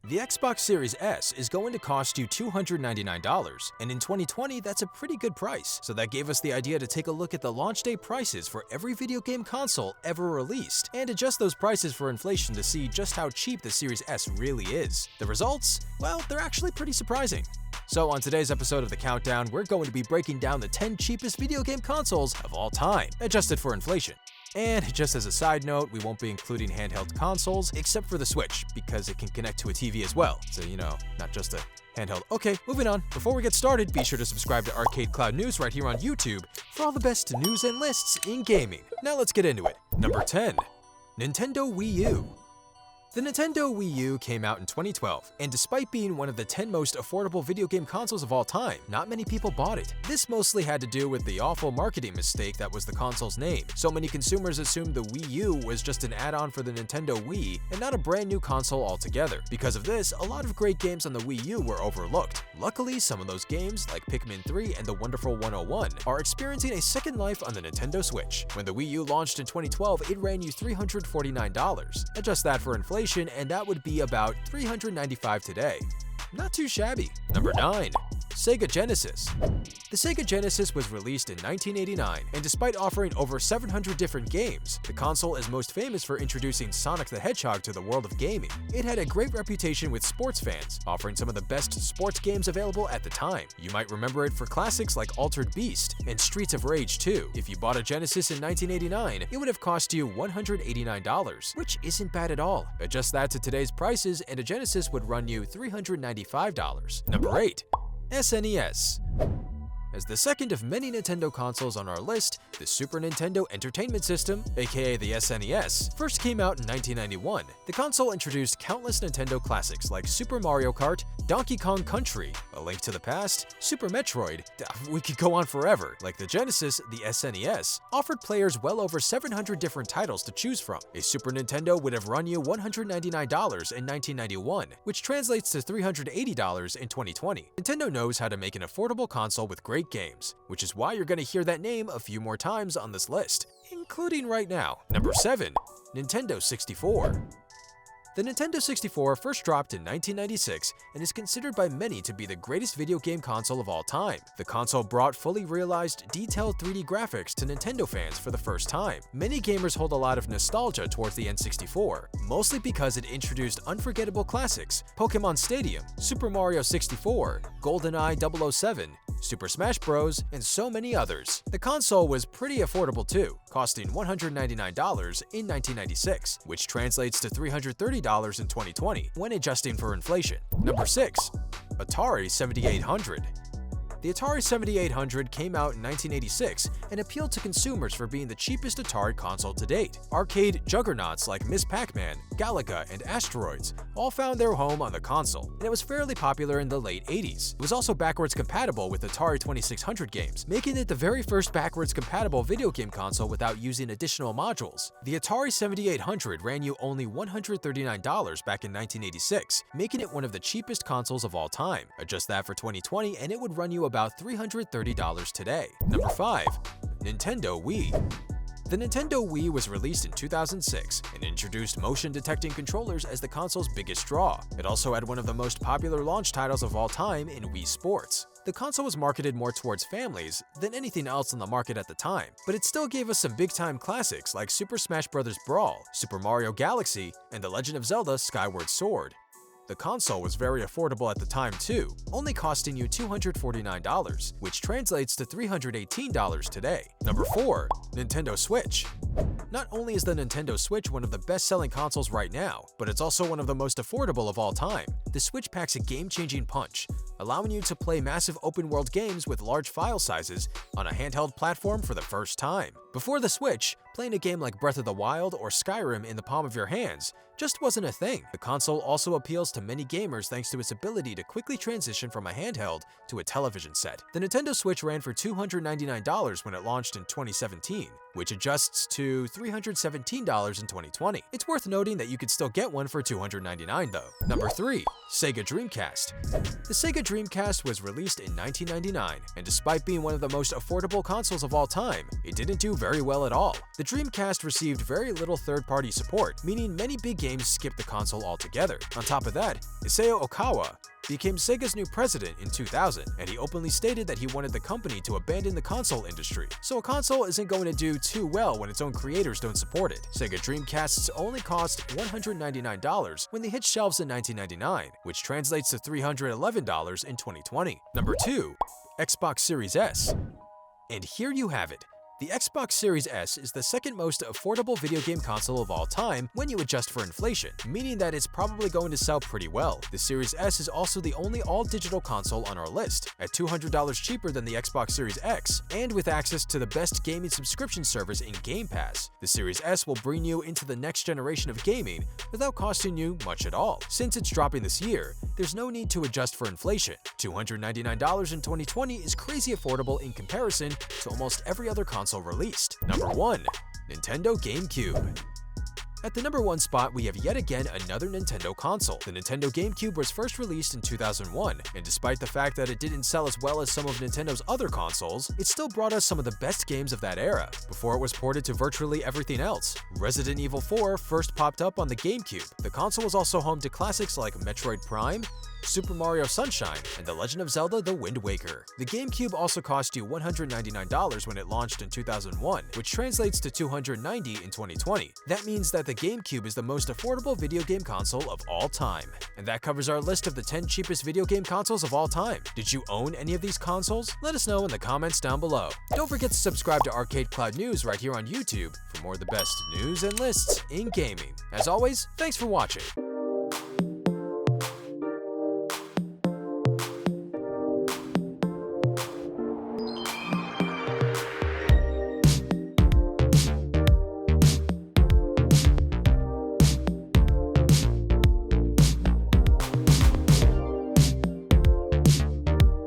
The Xbox Series S is going to cost you $299, and in 2020 that's a pretty good price. So that gave us the idea to take a look at the launch day prices for every video game console ever released, and adjust those prices for inflation to see just how cheap the Series S really is. The results? Well, they're actually pretty surprising. So on today's episode of The Countdown, we're going to be breaking down the 10 cheapest video game consoles of all time, adjusted for inflation. And just as a side note, we won't be including handheld consoles, except for the Switch, because it can connect to a TV as well. So, not just a handheld. Okay, moving on. Before we get started, be sure to subscribe to ArcadeCloud News right here on YouTube for all the best news and lists in gaming. Now let's get into it. Number 10. Nintendo Wii U. The Nintendo Wii U came out in 2012, and despite being one of the 10 most affordable video game consoles of all time, not many people bought it. This mostly had to do with the awful marketing mistake that was the console's name. So many consumers assumed the Wii U was just an add-on for the Nintendo Wii and not a brand new console altogether. Because of this, a lot of great games on the Wii U were overlooked. Luckily, some of those games, like Pikmin 3 and The Wonderful 101, are experiencing a second life on the Nintendo Switch. When the Wii U launched in 2012, it ran you $349. Adjust that for inflation, and that would be about $395 today. Not too shabby. Number 9. Sega Genesis. The Sega Genesis was released in 1989, and despite offering over 700 different games, the console is most famous for introducing Sonic the Hedgehog to the world of gaming. It had a great reputation with sports fans, offering some of the best sports games available at the time. You might remember it for classics like Altered Beast and Streets of Rage 2. If you bought a Genesis in 1989, it would have cost you $189, which isn't bad at all. Adjust that to today's prices, and a Genesis would run you $395. Number 8. SNES. As the second of many Nintendo consoles on our list, the Super Nintendo Entertainment System, aka the SNES, first came out in 1991. The console introduced countless Nintendo classics like Super Mario Kart, Donkey Kong Country, A Link to the Past, Super Metroid. We could go on forever. Like the Genesis, the SNES offered players well over 700 different titles to choose from. A Super Nintendo would have run you $199 in 1991, which translates to $380 in 2020. Nintendo knows how to make an affordable console with great games, which is why you're going to hear that name a few more times on this list, including right now. Number 7. Nintendo 64. The Nintendo 64 first dropped in 1996 and is considered by many to be the greatest video game console of all time. The console brought fully realized, detailed 3D graphics to Nintendo fans for the first time. Many gamers hold a lot of nostalgia towards the N64, mostly because it introduced unforgettable classics, Pokémon Stadium, Super Mario 64, GoldenEye 007, Super Smash Bros., and so many others. The console was pretty affordable too, costing $199 in 1996, which translates to $330 in 2020 when adjusting for inflation. Number 6. Atari 7800. The Atari 7800 came out in 1986 and appealed to consumers for being the cheapest Atari console to date. Arcade juggernauts like Ms. Pac-Man, Galaga, and Asteroids all found their home on the console, and it was fairly popular in the late 80s. It was also backwards compatible with Atari 2600 games, making it the very first backwards compatible video game console without using additional modules. The Atari 7800 ran you only $139 back in 1986, making it one of the cheapest consoles of all time. Adjust that for 2020 and it would run you about $330 today. Number 5. Nintendo Wii. The Nintendo Wii was released in 2006 and introduced motion-detecting controllers as the console's biggest draw. It also had one of the most popular launch titles of all time in Wii Sports. The console was marketed more towards families than anything else on the market at the time, but it still gave us some big-time classics like Super Smash Bros. Brawl, Super Mario Galaxy, and The Legend of Zelda: Skyward Sword. The console was very affordable at the time too, only costing you $249, which translates to $318 today. Number 4. Nintendo Switch. Not only is the Nintendo Switch one of the best-selling consoles right now, but it's also one of the most affordable of all time. The Switch packs a game-changing punch, allowing you to play massive open-world games with large file sizes on a handheld platform for the first time. Before the Switch, playing a game like Breath of the Wild or Skyrim in the palm of your hands just wasn't a thing. The console also appeals to many gamers thanks to its ability to quickly transition from a handheld to a television set. The Nintendo Switch ran for $299 when it launched in 2017, which adjusts to $317 in 2020. It's worth noting that you could still get one for $299 though. Number 3. Sega Dreamcast. The Sega Dreamcast was released in 1999, and despite being one of the most affordable consoles of all time, it didn't do very well at all. The Dreamcast received very little third-party support, meaning many big games skipped the console altogether. On top of that, Isao Okawa became Sega's new president in 2000, and he openly stated that he wanted the company to abandon the console industry. So a console isn't going to do too well when its own creators don't support it. Sega Dreamcasts only cost $199 when they hit shelves in 1999, which translates to $311 in 2020. Number 2. Xbox Series S. And here you have it. The Xbox Series S is the second most affordable video game console of all time when you adjust for inflation, meaning that it's probably going to sell pretty well. The Series S is also the only all-digital console on our list, at $200 cheaper than the Xbox Series X, and with access to the best gaming subscription service in Game Pass. The Series S will bring you into the next generation of gaming without costing you much at all. Since it's dropping this year, there's no need to adjust for inflation. $299 in 2020 is crazy affordable in comparison to almost every other console released. Number 1. Nintendo GameCube. At the number 1 spot, we have yet again another Nintendo console. The Nintendo GameCube was first released in 2001, and despite the fact that it didn't sell as well as some of Nintendo's other consoles, it still brought us some of the best games of that era, before it was ported to virtually everything else. Resident Evil 4 first popped up on the GameCube. The console was also home to classics like Metroid Prime, Super Mario Sunshine, and The Legend of Zelda: The Wind Waker. The GameCube also cost you $199 when it launched in 2001, which translates to $290 in 2020. That means that the GameCube is the most affordable video game console of all time. And that covers our list of the 10 cheapest video game consoles of all time. Did you own any of these consoles? Let us know in the comments down below. Don't forget to subscribe to ArcadeCloud News right here on YouTube for more of the best news and lists in gaming. As always, thanks for watching.